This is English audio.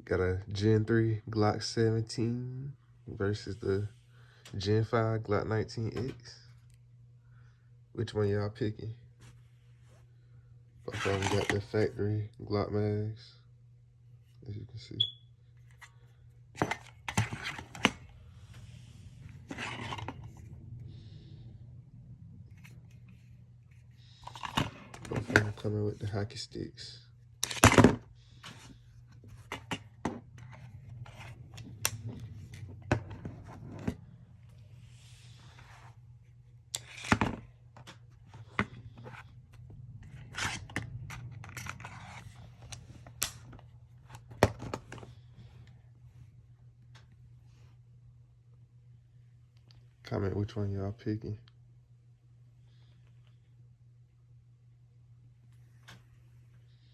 Got a Gen 3 Glock 17 versus the Gen 5 Glock 19X. Which one y'all picking? Both of them got the factory Glock mags, as you can see. Both of them coming with the hockey sticks. Comment which one y'all picking.